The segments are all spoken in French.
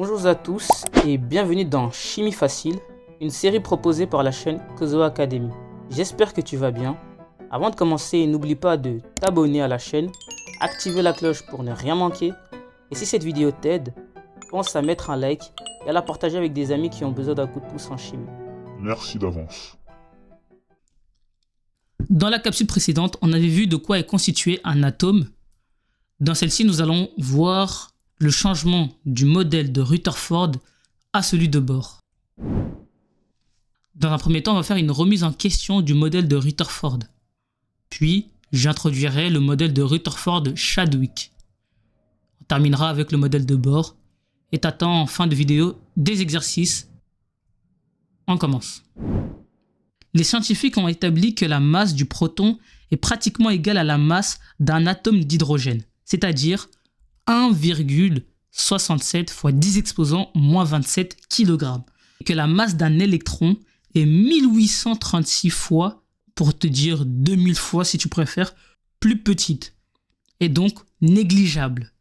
Bonjour à tous et bienvenue dans Chimie Facile, une série proposée par la chaîne Kozo Academy. J'espère que tu vas bien. Avant de commencer, n'oublie pas de t'abonner à la chaîne, activer la cloche pour ne rien manquer. Et si cette vidéo t'aide, pense à mettre un like et à la partager avec des amis qui ont besoin d'un coup de pouce en chimie. Merci d'avance. Dans la capsule précédente, on avait vu de quoi est constitué un atome. Dans celle-ci, nous allons voir le changement du modèle de Rutherford à celui de Bohr. Dans un premier temps, on va faire une remise en question du modèle de Rutherford. Puis, j'introduirai le modèle de Rutherford-Chadwick. On terminera avec le modèle de Bohr et t'attends en fin de vidéo des exercices. On commence. Les scientifiques ont établi que la masse du proton est pratiquement égale à la masse d'un atome d'hydrogène, c'est-à-dire 1,67 fois 10 exposant moins 27 kg. Et que la masse d'un électron est 1836 fois, pour te dire 2000 fois si tu préfères, plus petite et donc négligeable.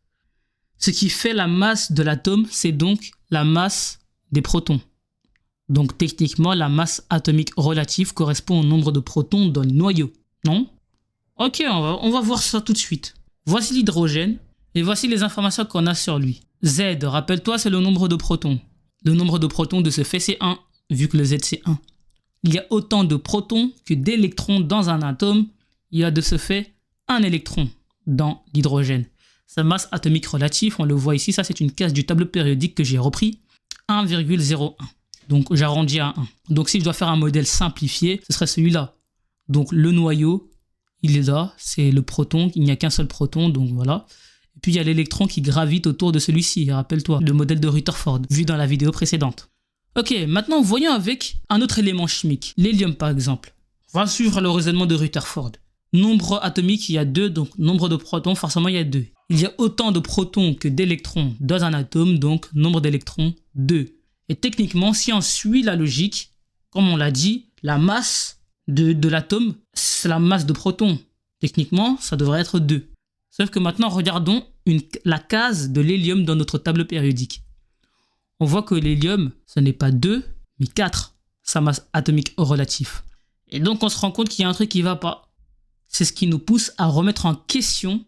Ce qui fait la masse de l'atome, c'est donc la masse des protons. Donc techniquement, la masse atomique relative correspond au nombre de protons dans le noyau, non? Ok, on va voir ça tout de suite. Voici l'hydrogène et voici les informations qu'on a sur lui. Z, rappelle-toi, c'est le nombre de protons. Le nombre de protons de ce fait, c'est 1, vu que le Z, c'est 1. Il y a autant de protons que d'électrons dans un atome. Il y a de ce fait un électron dans l'hydrogène. Sa masse atomique relative, on le voit ici, ça c'est une case du tableau périodique que j'ai repris, 1,01. Donc j'arrondis à 1. Donc si je dois faire un modèle simplifié, ce serait celui-là. Donc le noyau, il est là, c'est le proton, il n'y a qu'un seul proton, donc voilà. Et puis il y a l'électron qui gravite autour de celui-ci, rappelle-toi, le modèle de Rutherford, vu dans la vidéo précédente. Ok, maintenant voyons avec un autre élément chimique, l'hélium par exemple. On va suivre le raisonnement de Rutherford. Nombre atomique, il y a 2, donc nombre de protons, forcément il y a 2. Il y a autant de protons que d'électrons dans un atome, donc nombre d'électrons, 2. Et techniquement, si on suit la logique, comme on l'a dit, la masse de l'atome, c'est la masse de protons. Techniquement, ça devrait être 2. Sauf que maintenant, regardons la case de l'hélium dans notre tableau périodique. On voit que l'hélium, ce n'est pas 2, mais 4, sa masse atomique relative. Et donc, on se rend compte qu'il y a un truc qui ne va pas. C'est ce qui nous pousse à remettre en question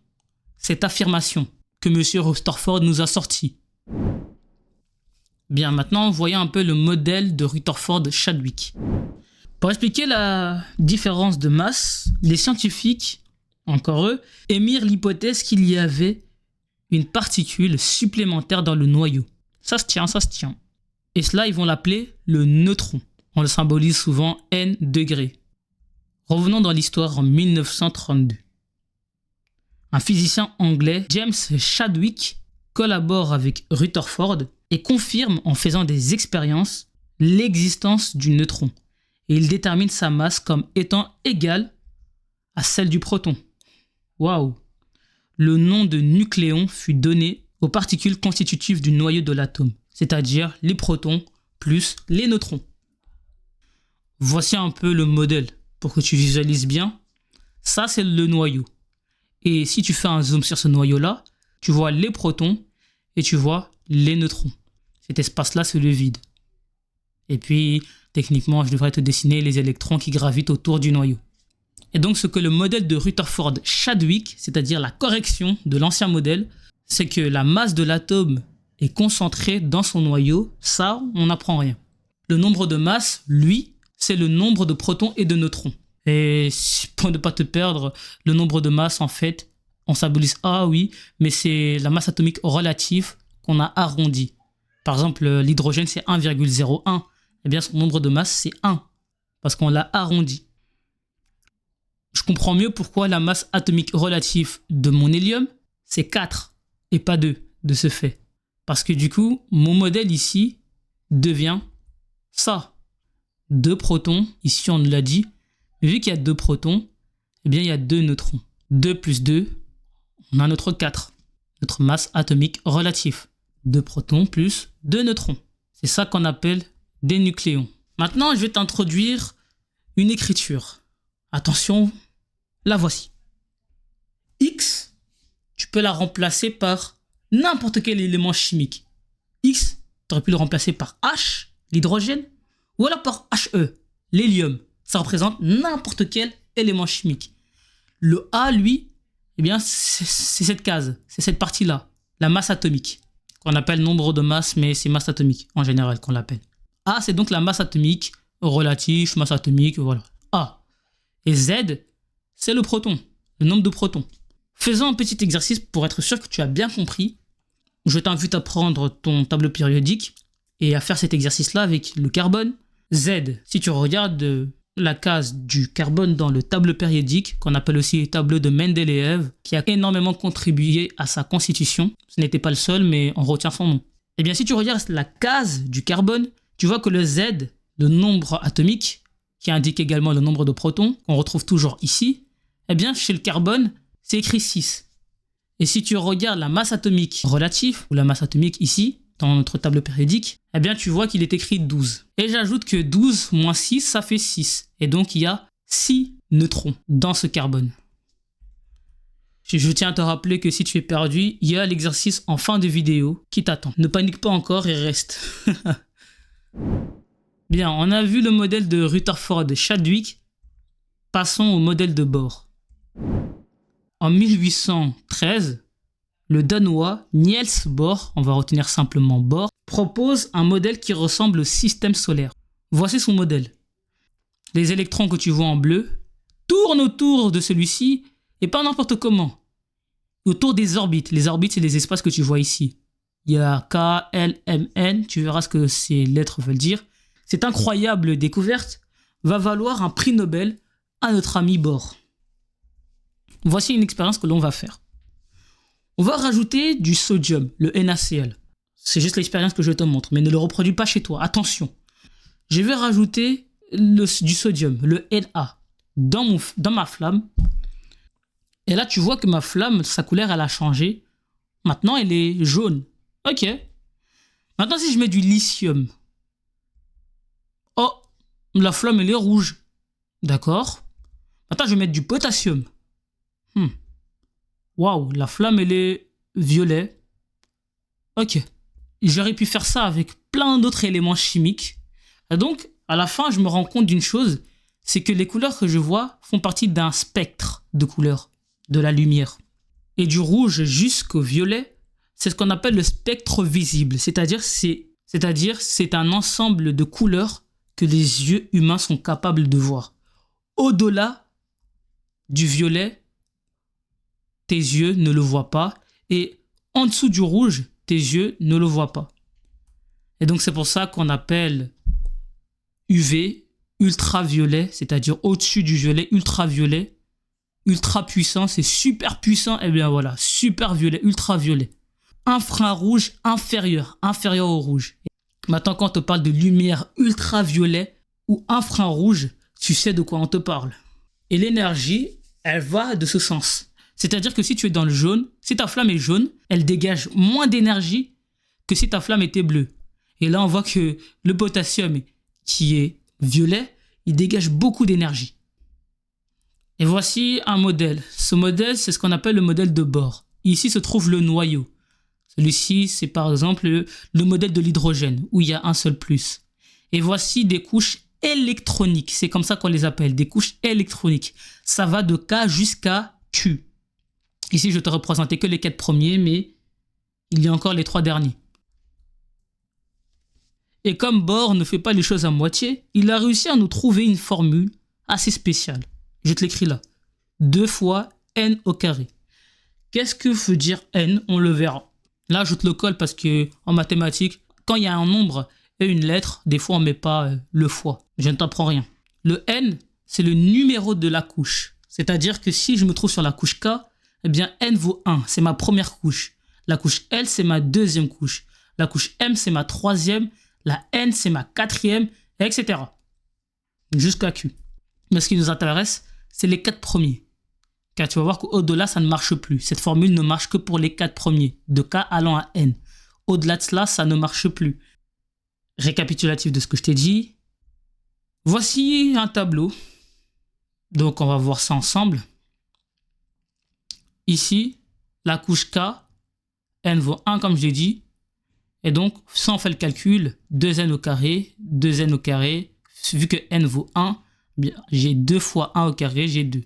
cette affirmation que M. Rutherford nous a sortie. Bien, maintenant, voyons un peu le modèle de Rutherford-Chadwick. Pour expliquer la différence de masse, les scientifiques, encore eux, émirent l'hypothèse qu'il y avait une particule supplémentaire dans le noyau. Ça se tient, ça se tient. Et cela, ils vont l'appeler le neutron. On le symbolise souvent N degrés. Revenons dans l'histoire en 1932. Un physicien anglais, James Chadwick, collabore avec Rutherford et confirme en faisant des expériences l'existence du neutron. Et il détermine sa masse comme étant égale à celle du proton. Waouh! Le nom de nucléon fut donné aux particules constitutives du noyau de l'atome, c'est-à-dire les protons plus les neutrons. Voici un peu le modèle pour que tu visualises bien. Ça, c'est le noyau. Et si tu fais un zoom sur ce noyau-là, tu vois les protons et tu vois les neutrons. Cet espace-là, c'est le vide. Et puis, techniquement, je devrais te dessiner les électrons qui gravitent autour du noyau. Et donc, ce que le modèle de Rutherford-Chadwick, c'est-à-dire la correction de l'ancien modèle, c'est que la masse de l'atome est concentrée dans son noyau. Ça, on n'apprend rien. Le nombre de masses, lui, c'est le nombre de protons et de neutrons. Et pour ne pas te perdre, le nombre de masses, en fait, on symbolise A, oui, mais c'est la masse atomique relative qu'on a arrondi. Par exemple, l'hydrogène, c'est 1,01. Eh bien, son nombre de masse, c'est 1, parce qu'on l'a arrondi. Je comprends mieux pourquoi la masse atomique relative de mon hélium, c'est 4 et pas 2 de ce fait. Parce que du coup, mon modèle ici devient ça. 2 protons, ici on l'a dit, vu qu'il y a 2 protons, eh bien il y a 2 neutrons. 2 plus 2, on a notre 4, notre masse atomique relative. 2 protons plus 2 neutrons. C'est ça qu'on appelle des nucléons. Maintenant, je vais t'introduire une écriture. Attention, la voici. X, tu peux la remplacer par n'importe quel élément chimique. X tu aurais pu le remplacer par H, l'hydrogène, ou alors par He, l'hélium. Ça représente n'importe quel élément chimique. Le A, lui, eh bien, c'est cette case, c'est cette partie-là, la masse atomique, qu'on appelle nombre de masse, mais c'est masse atomique en général qu'on l'appelle. A, c'est donc la masse atomique, relatif, masse atomique, voilà. A. Et Z, c'est le proton, le nombre de protons. Faisons un petit exercice pour être sûr que tu as bien compris. Je t'invite à prendre ton tableau périodique et à faire cet exercice-là avec le carbone. Z, si tu regardes la case du carbone dans le tableau périodique, qu'on appelle aussi le tableau de Mendeleïev, qui a énormément contribué à sa constitution. Ce n'était pas le seul, mais on retient son nom. Eh bien, si tu regardes la case du carbone, tu vois que le Z, le nombre atomique, qui indique également le nombre de protons, qu'on retrouve toujours ici, eh bien, chez le carbone, c'est écrit 6. Et si tu regardes la masse atomique relative, ou la masse atomique ici, dans notre tableau périodique, eh bien, tu vois qu'il est écrit 12. Et j'ajoute que 12 moins 6, ça fait 6. Et donc, il y a 6 neutrons dans ce carbone. Je tiens à te rappeler que si tu es perdu, il y a l'exercice en fin de vidéo qui t'attend. Ne panique pas encore et reste. Bien, on a vu le modèle de Rutherford-Chadwick. Passons au modèle de Bohr. En 1813, le Danois Niels Bohr, on va retenir simplement Bohr, propose un modèle qui ressemble au système solaire. Voici son modèle. Les électrons que tu vois en bleu tournent autour de celui-ci, et pas n'importe comment. Autour des orbites. Les orbites, c'est les espaces que tu vois ici. Il y a K, L, M, N, tu verras ce que ces lettres veulent dire. Cette incroyable découverte va valoir un prix Nobel à notre ami Bohr. Voici une expérience que l'on va faire. On va rajouter du sodium, le NaCl. C'est juste l'expérience que je te montre, mais ne le reproduis pas chez toi. Attention. Je vais rajouter du sodium, le Na, dans ma flamme. Et là, tu vois que ma flamme, sa couleur, elle a changé. Maintenant, elle est jaune. Ok. Maintenant, si je mets du lithium. Oh, la flamme, elle est rouge. D'accord. Maintenant, je vais mettre du potassium. Waouh, la flamme, elle est violet. Ok. J'aurais pu faire ça avec plein d'autres éléments chimiques. Et donc, à la fin, je me rends compte d'une chose, c'est que les couleurs que je vois font partie d'un spectre de couleurs, de la lumière. Et du rouge jusqu'au violet, c'est ce qu'on appelle le spectre visible. C'est-à-dire, c'est un ensemble de couleurs que les yeux humains sont capables de voir. Au-delà du violet, tes yeux ne le voient pas. Et en dessous du rouge, tes yeux ne le voient pas. Et donc, c'est pour ça qu'on appelle UV, ultraviolet, c'est-à-dire au-dessus du violet, ultraviolet. Ultra puissant, c'est super puissant. Et bien voilà, super violet, ultraviolet. Infrarouge, inférieur au rouge. Maintenant, quand on te parle de lumière ultraviolet ou infrarouge, tu sais de quoi on te parle. Et l'énergie, elle va de ce sens. C'est-à-dire que si tu es dans le jaune, si ta flamme est jaune, elle dégage moins d'énergie que si ta flamme était bleue. Et là, on voit que le potassium, qui est violet, il dégage beaucoup d'énergie. Et voici un modèle. Ce modèle, c'est ce qu'on appelle le modèle de Bohr. Ici se trouve le noyau. Celui-ci, c'est par exemple le modèle de l'hydrogène, où il y a un seul plus. Et voici des couches électroniques. C'est comme ça qu'on les appelle, des couches électroniques. Ça va de K jusqu'à Q. Ici, je te représentais que les 4 premiers, mais il y a encore les 3 derniers. Et comme Bohr ne fait pas les choses à moitié, il a réussi à nous trouver une formule assez spéciale. Je te l'écris là. 2 fois n au carré. Qu'est-ce que veut dire n? On le verra. Là, je te le colle parce que en mathématiques, quand il y a un nombre et une lettre, des fois on ne met pas le fois. Je ne t'apprends rien. Le n, c'est le numéro de la couche. C'est-à-dire que si je me trouve sur la couche K, eh bien n vaut 1, c'est ma première couche. La couche L, c'est ma deuxième couche. La couche M, c'est ma troisième. La N, c'est ma quatrième, etc. Jusqu'à Q. Mais ce qui nous intéresse, c'est les 4 premiers. Car tu vas voir qu'au-delà, ça ne marche plus. Cette formule ne marche que pour les 4 premiers, de K allant à N. Au-delà de cela, ça ne marche plus. Récapitulatif de ce que je t'ai dit. Voici un tableau. Donc, on va voir ça ensemble. Ici, la couche K, N vaut 1 comme je l'ai dit. Et donc, ça on fait le calcul, 2n au carré, 2n au carré, vu que n vaut 1, bien, j'ai 2 fois 1 au carré, j'ai 2. On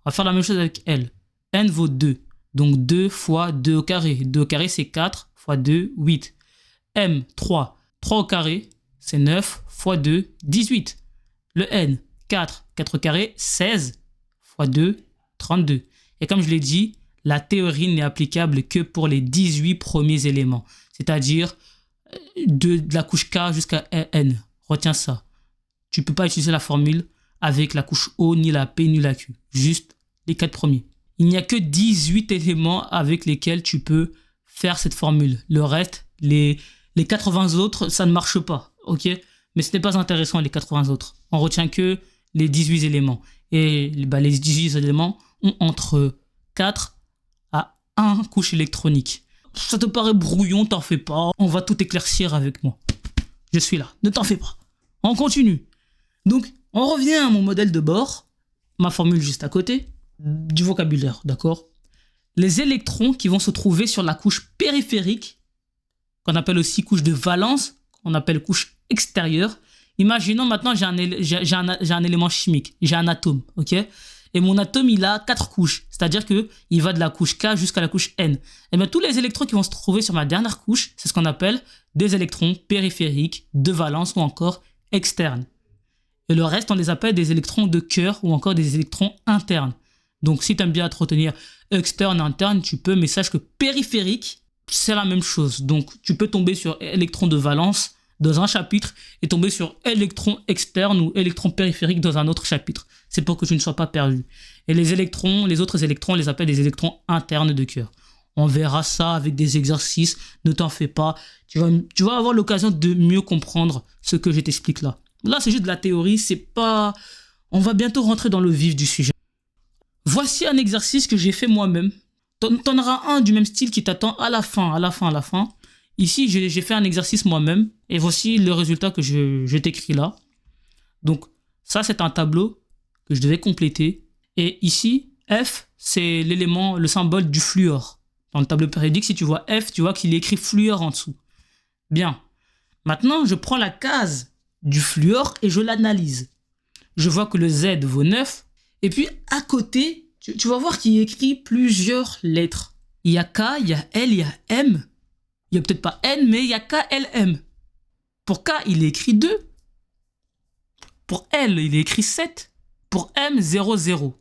va faire la même chose avec L. N vaut 2, donc 2 fois 2 au carré. 2 au carré, c'est 4, fois 2, 8. M, 3. 3 au carré, c'est 9, fois 2, 18. Le N, 4. 4 au carré, 16, fois 2, 32. Et comme je l'ai dit, la théorie n'est applicable que pour les 18 premiers éléments. C'est-à-dire de la couche K jusqu'à N. Retiens ça. Tu ne peux pas utiliser la formule avec la couche O, ni la P, ni la Q. Juste les 4 premiers. Il n'y a que 18 éléments avec lesquels tu peux faire cette formule. Le reste, les 80 autres, ça ne marche pas. Ok? Mais ce n'est pas intéressant, les 80 autres. On retient que les 18 éléments. Et les 18 éléments ont entre 4 à 1 couche électronique. Ça te paraît brouillon, t'en fais pas. On va tout éclaircir avec moi. Je suis là, ne t'en fais pas. On continue. Donc, on revient à mon modèle de bord. Ma formule juste à côté. Du vocabulaire, d'accord? Les électrons qui vont se trouver sur la couche périphérique, qu'on appelle aussi couche de valence, qu'on appelle couche extérieure. Imaginons maintenant j'ai un élément chimique, j'ai un atome, ok? Et mon atome, il a 4 couches, c'est-à-dire qu'il va de la couche K jusqu'à la couche N. Et bien tous les électrons qui vont se trouver sur ma dernière couche, c'est ce qu'on appelle des électrons périphériques, de valence ou encore externes. Et le reste, on les appelle des électrons de cœur ou encore des électrons internes. Donc si tu aimes bien te retenir externe, interne, tu peux, mais sache que périphérique, c'est la même chose. Donc tu peux tomber sur électrons de valence dans un chapitre et tomber sur électrons externes ou électrons périphériques dans un autre chapitre. C'est pour que tu ne sois pas perdu. Et les électrons, les autres électrons, on les appelle des électrons internes de cœur. On verra ça avec des exercices, ne t'en fais pas. Tu vas avoir l'occasion de mieux comprendre ce que je t'explique là. Là, c'est juste de la théorie, c'est pas... On va bientôt rentrer dans le vif du sujet. Voici un exercice que j'ai fait moi-même. T'en auras un du même style qui t'attend à la fin. Ici, j'ai fait un exercice moi-même et voici le résultat que je t'écris là. Donc, ça, c'est un tableau que je devais compléter. Et ici, F, c'est l'élément, le symbole du fluor. Dans le tableau périodique, si tu vois F, tu vois qu'il est écrit fluor en dessous. Bien. Maintenant, je prends la case du fluor et je l'analyse. Je vois que le Z vaut 9. Et puis, à côté, tu vas voir qu'il y a écrit plusieurs lettres. Il y a K, il y a L, il y a M. Il n'y a peut-être pas N, mais il y a K, L, M. Pour K, il est écrit 2. Pour L, il est écrit 7. Pour M, 0, 0.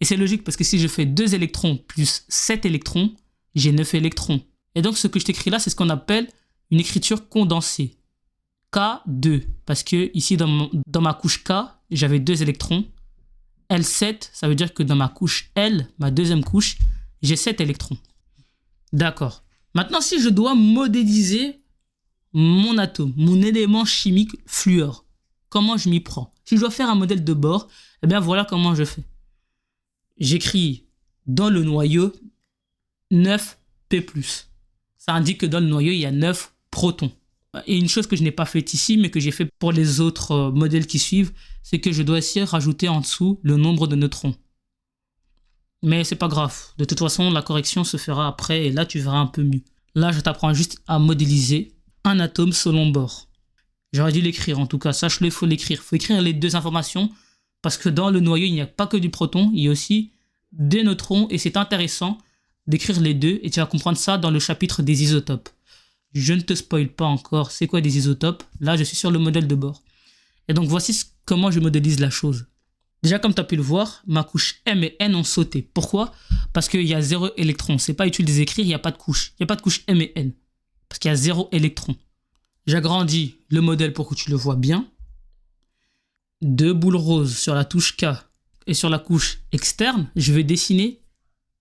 Et c'est logique parce que si je fais 2 électrons plus 7 électrons, j'ai 9 électrons. Et donc, ce que je t'écris là, c'est ce qu'on appelle une écriture condensée. K2. Parce que ici, dans ma couche K, j'avais 2 électrons. L7, ça veut dire que dans ma couche L, ma deuxième couche, j'ai 7 électrons. D'accord. Maintenant, si je dois modéliser mon atome, mon élément chimique fluor, comment je m'y prends? Si je dois faire un modèle de bord, eh bien voilà comment je fais. J'écris dans le noyau 9P+. Ça indique que dans le noyau, il y a 9 protons. Et une chose que je n'ai pas faite ici, mais que j'ai fait pour les autres modèles qui suivent, c'est que je dois essayer de rajouter en dessous le nombre de neutrons. Mais c'est pas grave. De toute façon, la correction se fera après et là, tu verras un peu mieux. Là, je t'apprends juste à modéliser un atome selon Bohr. J'aurais dû l'écrire, en tout cas. Sache-le, il faut l'écrire. Il faut écrire les deux informations parce que dans le noyau, il n'y a pas que du proton, il y a aussi des neutrons et c'est intéressant d'écrire les deux et tu vas comprendre ça dans le chapitre des isotopes. Je ne te spoil pas encore. C'est quoi des isotopes? Là, je suis sur le modèle de Bohr. Et donc, voici comment je modélise la chose. Déjà, comme tu as pu le voir, ma couche M et N ont sauté. Pourquoi? Parce qu'il y a 0 électron. C'est pas utile de les écrire, il n'y a pas de couche. Il n'y a pas de couche M et N. Parce qu'il y a 0 électron. J'agrandis le modèle pour que tu le vois bien. 2 boules roses sur la touche K et sur la couche externe, je vais dessiner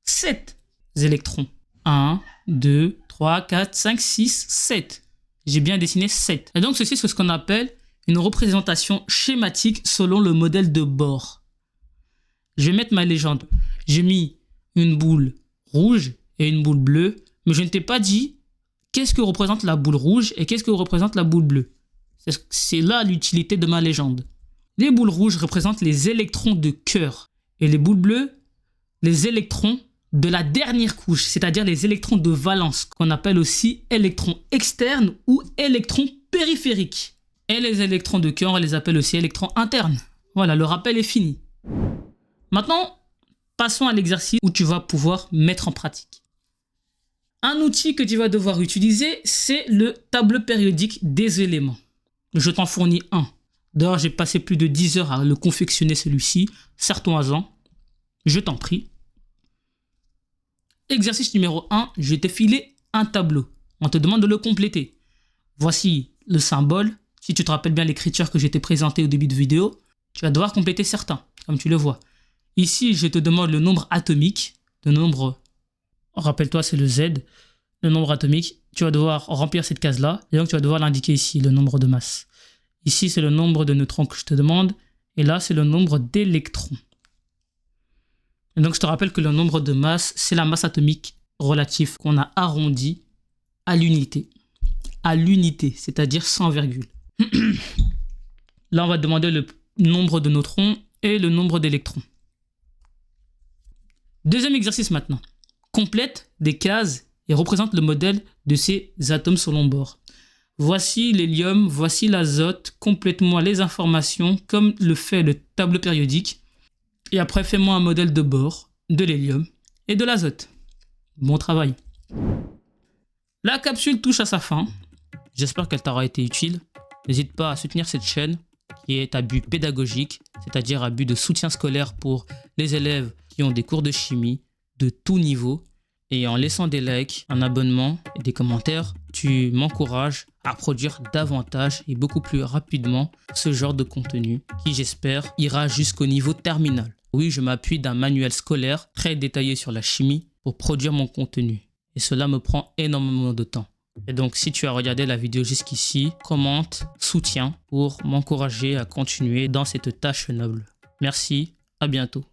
7 électrons. 1, 2, 3, 4, 5, 6, 7. J'ai bien dessiné 7. Et donc, ceci, c'est ce qu'on appelle une représentation schématique selon le modèle de Bohr. Je vais mettre ma légende. J'ai mis une boule rouge et une boule bleue, mais je ne t'ai pas dit qu'est-ce que représente la boule rouge et qu'est-ce que représente la boule bleue. C'est là l'utilité de ma légende. Les boules rouges représentent les électrons de cœur et les boules bleues, les électrons de la dernière couche, c'est-à-dire les électrons de valence, qu'on appelle aussi électrons externes ou électrons périphériques. Et les électrons de cœur, on les appelle aussi électrons internes. Voilà, le rappel est fini. Maintenant, passons à l'exercice où tu vas pouvoir mettre en pratique. Un outil que tu vas devoir utiliser, c'est le tableau périodique des éléments. Je t'en fournis un. D'ailleurs, j'ai passé plus de 10 heures à le confectionner celui-ci. Serre-toi-en, je t'en prie. Exercice numéro 1, je t'ai filé un tableau. On te demande de le compléter. Voici le symbole. Si tu te rappelles bien l'écriture que je t'ai présentée au début de vidéo, tu vas devoir compléter certains, comme tu le vois. Ici, je te demande le nombre atomique, le nombre, rappelle-toi, c'est le Z, le nombre atomique. Tu vas devoir remplir cette case-là, et donc tu vas devoir l'indiquer ici, le nombre de masse. Ici, c'est le nombre de neutrons que je te demande, et là, c'est le nombre d'électrons. Et donc, je te rappelle que le nombre de masse, c'est la masse atomique relative qu'on a arrondi à l'unité. À l'unité, c'est-à-dire sans virgule. Là, on va te demander le nombre de neutrons et le nombre d'électrons. Deuxième exercice maintenant. Complète des cases et représente le modèle de ces atomes selon bord. Voici l'hélium, voici l'azote. Complète-moi les informations comme le fait le tableau périodique. Et après, fais-moi un modèle de bord de l'hélium et de l'azote. Bon travail. La capsule touche à sa fin. J'espère qu'elle t'aura été utile. N'hésite pas à soutenir cette chaîne qui est à but pédagogique, c'est-à-dire à but de soutien scolaire pour les élèves qui ont des cours de chimie de tout niveau. Et en laissant des likes, un abonnement et des commentaires, tu m'encourages à produire davantage et beaucoup plus rapidement ce genre de contenu qui, j'espère, ira jusqu'au niveau terminal. Oui, je m'appuie d'un manuel scolaire très détaillé sur la chimie pour produire mon contenu. Et cela me prend énormément de temps. Et donc, si tu as regardé la vidéo jusqu'ici, commente, soutiens pour m'encourager à continuer dans cette tâche noble. Merci, à bientôt.